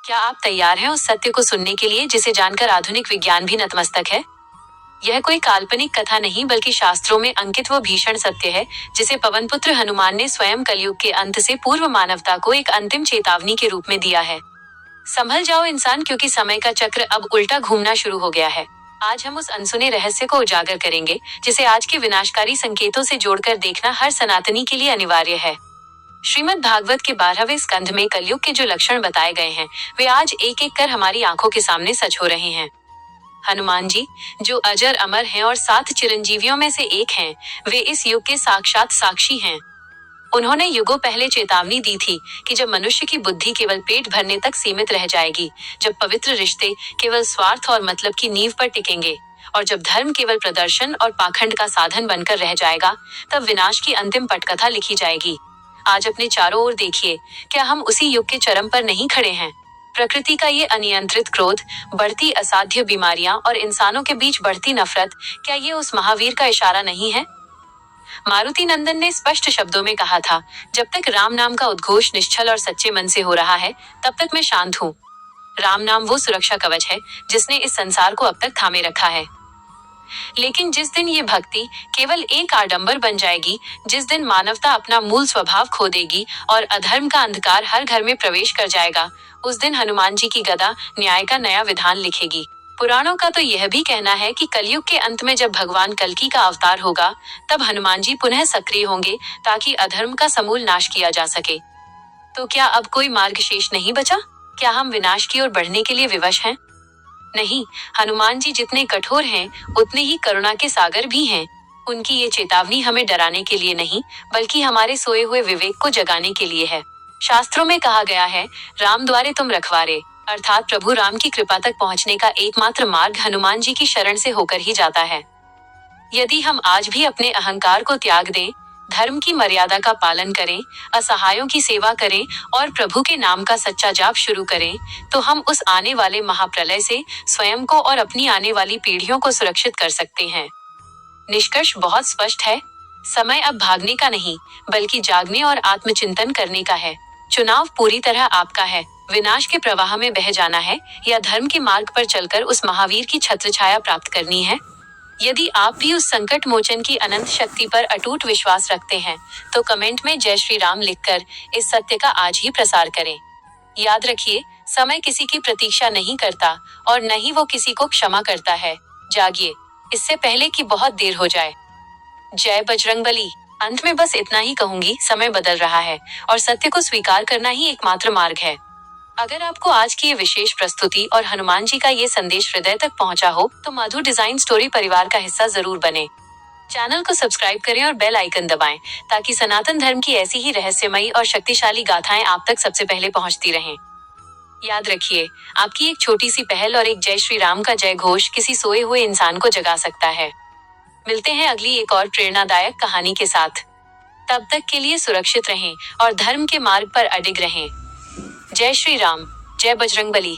क्या आप तैयार हैं उस सत्य को सुनने के लिए जिसे जानकर आधुनिक विज्ञान भी नतमस्तक है? यह कोई काल्पनिक कथा नहीं बल्कि शास्त्रों में अंकित वो भीषण सत्य है जिसे पवनपुत्र हनुमान ने स्वयं कलयुग के अंत से पूर्व मानवता को एक अंतिम चेतावनी के रूप में दिया है। संभल जाओ इंसान, क्योंकि समय का चक्र अब उल्टा घूमना शुरू हो गया है। आज हम उस अनसुने रहस्य को उजागर करेंगे जिसे आज के विनाशकारी संकेतों से जोड़कर देखना हर सनातनी के लिए अनिवार्य है। श्रीमद् भागवत के 12वें स्कंध में कलयुग के जो लक्षण बताए गए हैं वे आज एक एक कर हमारी आंखों के सामने सच हो रहे हैं। हनुमान जी, जो अजर अमर हैं और 7 चिरंजीवियों में से एक हैं, वे इस युग के साक्षात साक्षी हैं। उन्होंने युगों पहले चेतावनी दी थी कि जब मनुष्य की बुद्धि केवल पेट भरने तक सीमित रह जाएगी, जब पवित्र रिश्ते केवल स्वार्थ और मतलब की नींव पर टिकेंगे, और जब धर्म केवल प्रदर्शन और पाखंड का साधन बनकर रह जाएगा, तब विनाश की अंतिम पटकथा लिखी जाएगी। आज अपने चारों ओर देखिए, क्या हम उसी युग के चरम पर नहीं खड़े हैं? प्रकृति का ये अनियंत्रित क्रोध, बढ़ती असाध्य बीमारियां और इंसानों के बीच बढ़ती नफरत, क्या ये उस महावीर का इशारा नहीं है? मारुति नंदन ने स्पष्ट शब्दों में कहा था, जब तक राम नाम का उद्घोष निश्चल और सच्चे मन से हो रहा है, तब तक मैं शांत हूँ। राम नाम वो सुरक्षा कवच है जिसने इस संसार को अब तक थामे रखा है। लेकिन जिस दिन ये भक्ति केवल एक आडंबर बन जाएगी, जिस दिन मानवता अपना मूल स्वभाव खो देगी और अधर्म का अंधकार हर घर में प्रवेश कर जाएगा, उस दिन हनुमान जी की गदा न्याय का नया विधान लिखेगी। पुराणों का तो यह भी कहना है कि कलयुग के अंत में जब भगवान कल्कि का अवतार होगा, तब हनुमान जी पुनः सक्रिय होंगे ताकि अधर्म का समूल नाश किया जा सके। तो क्या अब कोई मार्ग शेष नहीं बचा? क्या हम विनाश की ओर बढ़ने के लिए विवश हैं? नहीं, हनुमान जी जितने कठोर हैं, उतने ही करुणा के सागर भी हैं। उनकी ये चेतावनी हमें डराने के लिए नहीं, बल्कि हमारे सोए हुए विवेक को जगाने के लिए है। शास्त्रों में कहा गया है, राम द्वारे तुम रखवारे, अर्थात प्रभु राम की कृपा तक पहुंचने का एकमात्र मार्ग हनुमान जी की शरण से होकर ही जाता है। यदि हम आज भी अपने अहंकार को त्याग दें, धर्म की मर्यादा का पालन करें, असहायों की सेवा करें और प्रभु के नाम का सच्चा जाप शुरू करें, तो हम उस आने वाले महाप्रलय से स्वयं को और अपनी आने वाली पीढ़ियों को सुरक्षित कर सकते हैं। निष्कर्ष बहुत स्पष्ट है, समय अब भागने का नहीं, बल्कि जागने और आत्मचिंतन करने का है। चुनाव पूरी तरह आपका है। विनाश के प्रवाह में बह जाना है या धर्म के मार्ग पर चलकर उस महावीर की छत्रछाया प्राप्त करनी है। यदि आप भी उस संकट मोचन की अनंत शक्ति पर अटूट विश्वास रखते हैं, तो कमेंट में जय श्री राम लिखकर इस सत्य का आज ही प्रसार करें। याद रखिए, समय किसी की प्रतीक्षा नहीं करता और न ही वो किसी को क्षमा करता है। जागिए, इससे पहले कि बहुत देर हो जाए। जय बजरंगबली। अंत में बस इतना ही कहूंगी, समय बदल रहा है और सत्य को स्वीकार करना ही एकमात्र मार्ग है। अगर आपको आज की ये विशेष प्रस्तुति और हनुमान जी का ये संदेश हृदय तक पहुंचा हो, तो मधु डिजाइन स्टोरी परिवार का हिस्सा जरूर बने। चैनल को सब्सक्राइब करें और बेल आइकन दबाएं, ताकि सनातन धर्म की ऐसी ही रहस्यमयी और शक्तिशाली गाथाएं आप तक सबसे पहले पहुंचती रहें। याद रखिए, आपकी एक छोटी सी पहल और एक जय श्री राम का जय घोष किसी सोए हुए इंसान को जगा सकता है। मिलते हैं अगली एक और प्रेरणादायक कहानी के साथ। तब तक के लिए सुरक्षित रहें और धर्म के मार्ग पर अडिग रहें। जय श्री राम, जय बजरंगबली।